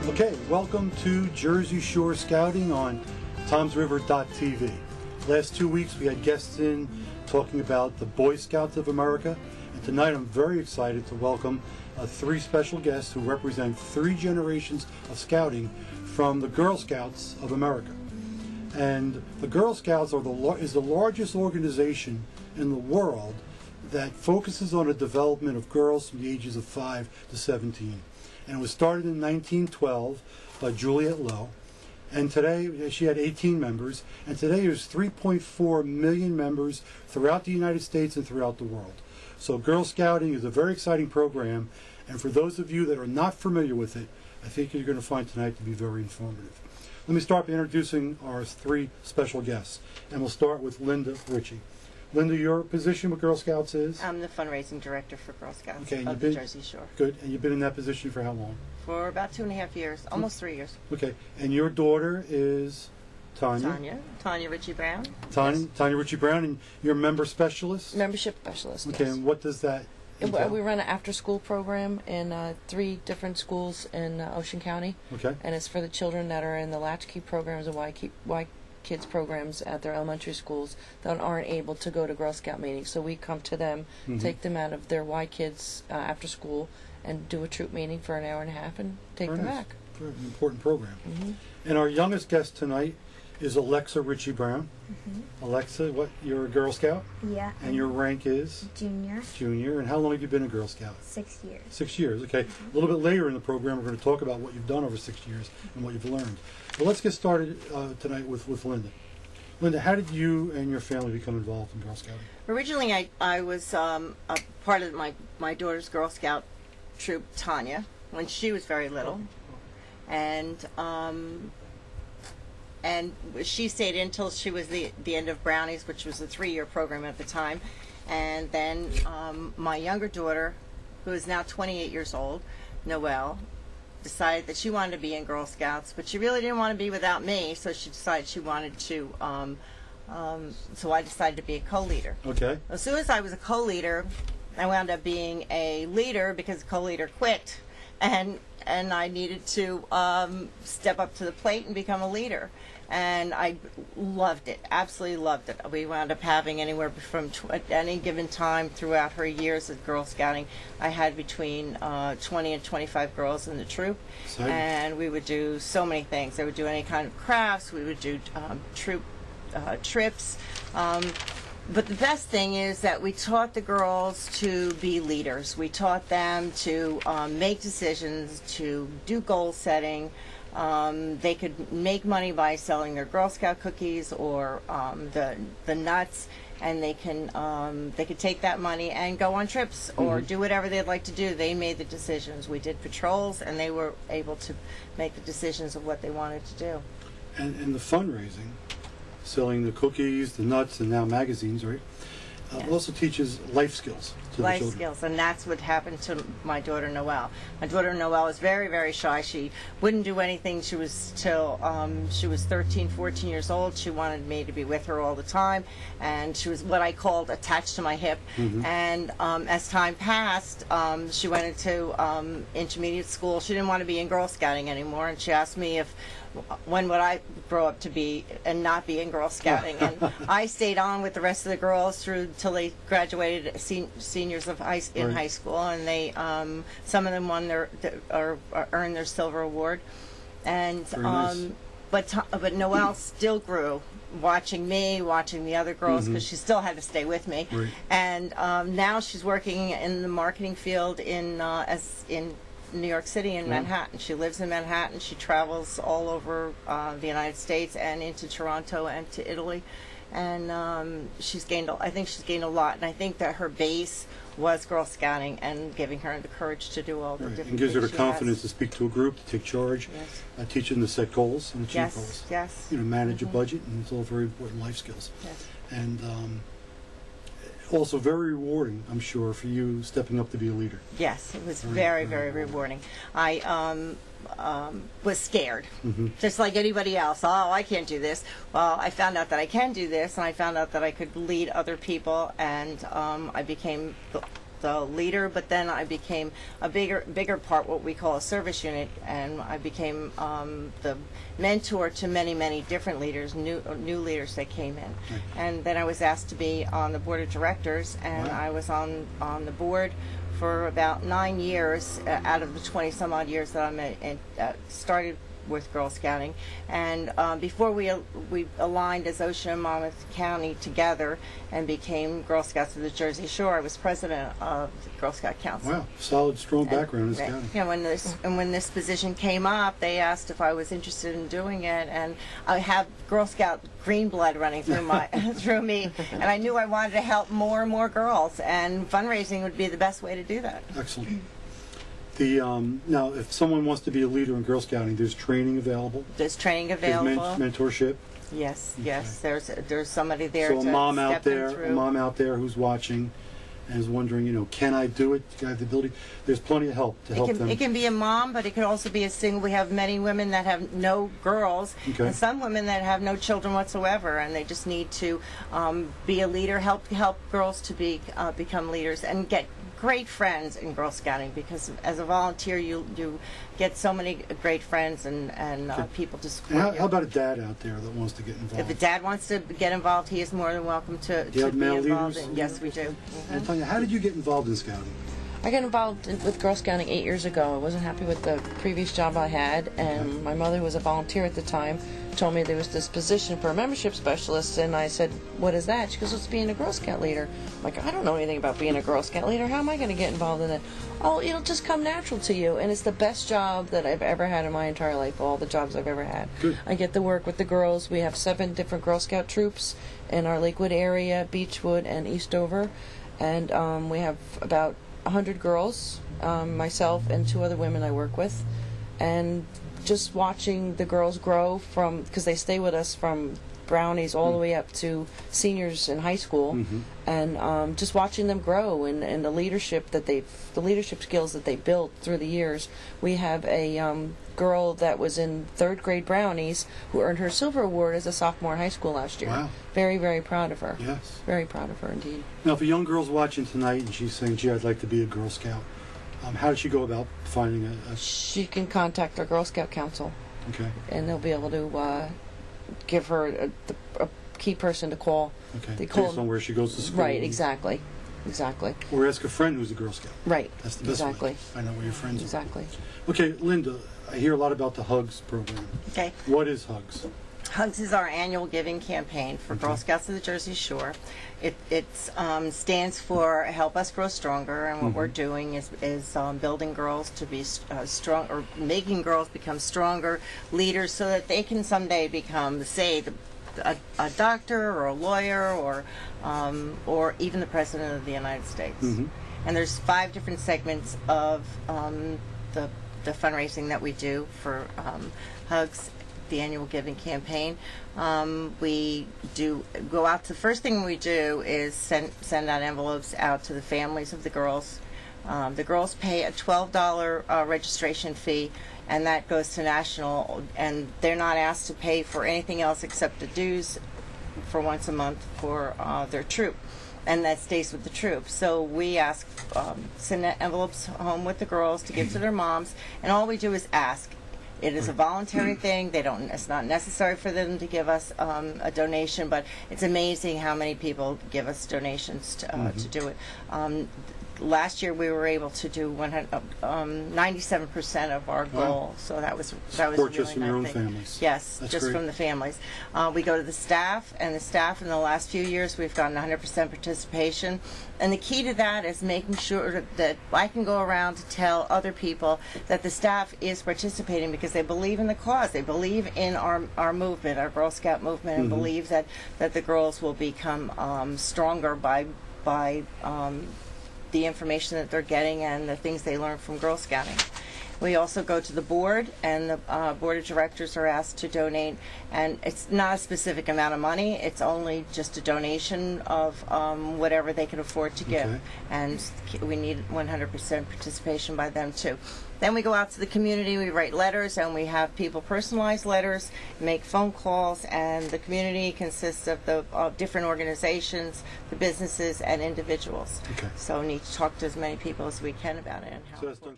Okay, welcome to Jersey Shore Scouting on TomsRiver.tv. Last 2 weeks we had guests in talking about the Boy Scouts of America, and tonight I'm very excited to welcome three special guests who represent three generations of scouting from the Girl Scouts of America. And the Girl Scouts is the largest organization in the world that focuses on the development of girls from the ages of 5 to 17. And it was started in 1912 by Juliet Lowe. And today, she had 18 members. And today there's 3.4 million members throughout the United States and throughout the world. So Girl Scouting is a very exciting program. And for those of you that are not familiar with it, I think you're going to find tonight to be very informative. Let me start by introducing our three special guests. And we'll start with Linda Ritchie. Linda, your position with Girl Scouts is? I'm the fundraising director for Girl Scouts of the Jersey Shore. Good. And you've been in that position for how long? For about 2.5 years, almost 3 years. Okay. And your daughter is Tanya? Tanya Rieche-Brown. Tanya Rieche-Brown, and you're a member specialist? Membership specialist, Okay, yes. and what does that entail? We run an after-school program in 3 different schools in Ocean County. Okay. And it's for the children that are in the latchkey programs and Y Kids programs at their elementary schools that aren't able to go to Girl Scout meetings. So we come to them, take them out of their Y Kids after school, and do a troop meeting for an hour and a half and take them back. Very important program. And our youngest guest tonight is Alexa Rieche-Brown. Alexa, you're a Girl Scout? Yeah. And your rank is? Junior. Junior. And how long have you been a Girl Scout? 6 years. 6 years, okay. A little bit later in the program, we're going to talk about what you've done over 6 years and what you've learned. But let's get started tonight with Linda. Linda, how did you and your family become involved in Girl Scouting? Originally, I was a part of my daughter's Girl Scout troop, Tanya, when she was very little. And she stayed until she was the end of Brownies, which was a 3-year program at the time. And then my younger daughter, who is now 28 years old, Noelle, decided that she wanted to be in Girl Scouts, but she really didn't want to be without me, so she decided she wanted to, so I decided to be a co-leader. Okay. As soon as I was a co-leader, I wound up being a leader because the co-leader quit, and I needed to step up to the plate and become a leader. And I loved it, absolutely loved it. We wound up having anywhere from, at any given time throughout her years of Girl Scouting, I had between 20 and 25 girls in the troop. Exciting. And we would do so many things. They would do any kind of crafts, we would do troop trips. But the best thing is that we taught the girls to be leaders. We taught them to make decisions, to do goal setting. They could make money by selling their Girl Scout cookies or the nuts, and they could take that money and go on trips or do whatever they'd like to do. They made the decisions. We did patrols, and they were able to make the decisions of what they wanted to do. And the fundraising, selling the cookies, the nuts, and now magazines, right? Yes. Also teaches life skills to the children. Life skills, and that's what happened to my daughter Noelle. My daughter Noelle was very, very shy. She wouldn't do anything. She was till she was 13, 14 years old. She wanted me to be with her all the time, and she was what I called attached to my hip. And as time passed, she went into intermediate school. She didn't want to be in Girl Scouting anymore, and she asked me when would I grow up to be and not be in Girl Scouting. And I stayed on with the rest of the girls through till they graduated seniors of high school, and they some of them won earned their silver award. And nice. But Noelle still grew, watching me, watching the other girls, because she still had to stay with me. Right. And now she's working in the marketing field in New York City, in Manhattan. She lives in Manhattan. She travels all over the United States and into Toronto and to Italy. And I think she's gained a lot. And I think that her base was Girl Scouting and giving her the courage to do all the different things. And gives her the she confidence has. to speak to a group, to take charge, teach them to set goals and achieve goals. Yes. Manage a budget, and it's all very important life skills. Yes. And also very rewarding, I'm sure, for you stepping up to be a leader. Yes, it was very, very rewarding. I was scared, just like anybody else. Oh, I can't do this. Well, I found out that I can do this, and I found out that I could lead other people, and I became the leader, but then I became a bigger part, what we call a service unit, and I became the mentor to many different leaders, new leaders that came in. Right. And then I was asked to be on the board of directors, and Wow. I was on the board for about 9 years out of the 20 some odd years that I started with Girl Scouting. And before we aligned as Ocean and Monmouth County together and became Girl Scouts of the Jersey Shore, I was president of the Girl Scout Council. Wow, solid, strong background in scouting. You know, when this position came up, they asked if I was interested in doing it, and I have Girl Scout green blood running through through me, and I knew I wanted to help more and more girls, and fundraising would be the best way to do that. Excellent. Now, if someone wants to be a leader in Girl Scouting, there's training available. There's training There's available. mentorship. Yes, Okay. yes. There's somebody there So to a mom step out there, them through. who's watching and is wondering, can I do it? Do I have the ability? There's plenty of help to help them. It can be a mom, but it can also be a single. We have many women that have no girls, Okay. and some women that have no children whatsoever, and they just need to be a leader, help girls to become leaders, and get great friends in Girl Scouting, because as a volunteer you get so many great friends and people to support And you. how about a dad out there that wants to get involved? If a dad wants to get involved, he is more than welcome to Do you have be male involved. leaders? Yes, we do. And Tanya, how did you get involved in scouting? I got involved with Girl Scouting 8 years ago. I wasn't happy with the previous job I had, and my mother, who was a volunteer at the time, told me there was this position for a membership specialist, and I said, "What is that?" She goes, "It's being a Girl Scout leader." I'm like, I don't know anything about being a Girl Scout leader. How am I going to get involved in it? Oh, it'll just come natural to you, and it's the best job that I've ever had in my entire life, all the jobs I've ever had. Good. I get to work with the girls. We have 7 different Girl Scout troops in our Lakewood area, Beechwood, and Eastover, and we have about 100 girls, myself and 2 other women I work with, and just watching the girls grow because they stay with us from brownies all the way up to seniors in high school, and just watching them grow and the leadership skills that they built through the years. We have a girl that was in 3rd grade brownies who earned her silver award as a sophomore in high school last year. Wow. Very, very proud of her. Yes. Very proud of her indeed. Now, if a young girl's watching tonight and she's saying, "Gee, I'd like to be a Girl Scout," how does she go about finding a She can contact our Girl Scout Council, okay? and they'll be able to give her a key person to call. Okay. They call Based on where she goes to school. Right, exactly. Or ask a friend who's a Girl Scout. Right. That's the best exactly. way. Find out where your friends Exactly. are. Okay, Linda, I hear a lot about the Hugs program. Okay. What is Hugs? Hugs is our annual giving campaign for Girl Scouts of the Jersey Shore. It stands for Help Us Grow Stronger, and what we're doing is building girls to be strong, or making girls become stronger leaders, so that they can someday become, say, a doctor or a lawyer or even the President of the United States. And there's 5 different segments of the fundraising that we do for Hugs, the annual giving campaign. We do go out to, the first thing we do is send out envelopes out to the families of the girls. The girls pay a $12 registration fee, and that goes to national, and they're not asked to pay for anything else except the dues for once a month for their troop, and that stays with the troop. So we send envelopes home with the girls to give to their moms, and all we do is ask. It is a voluntary thing. It's not necessary for them to give us a donation, but it's amazing how many people give us donations to do it. Last year we were able to do 97% of our goal, so that was Support really just from nice your own thing. families. Yes, That's just great. from the families. We go to the staff, and the staff in the last few years we've gotten 100% participation. And the key to that is making sure that I can go around to tell other people that the staff is participating, because they believe in the cause. They believe in our movement, our Girl Scout movement, and believe that the girls will become stronger by the information that they're getting and the things they learn from Girl Scouting. We also go to the board, and the board of directors are asked to donate, and it's not a specific amount of money. It's only just a donation of whatever they can afford to give, Okay. and we need 100% participation by them too. Then we go out to the community, we write letters, and we have people personalize letters, make phone calls, and the community consists of the different organizations, the businesses, and individuals. Okay. So we need to talk to as many people as we can about it. And how So that's done.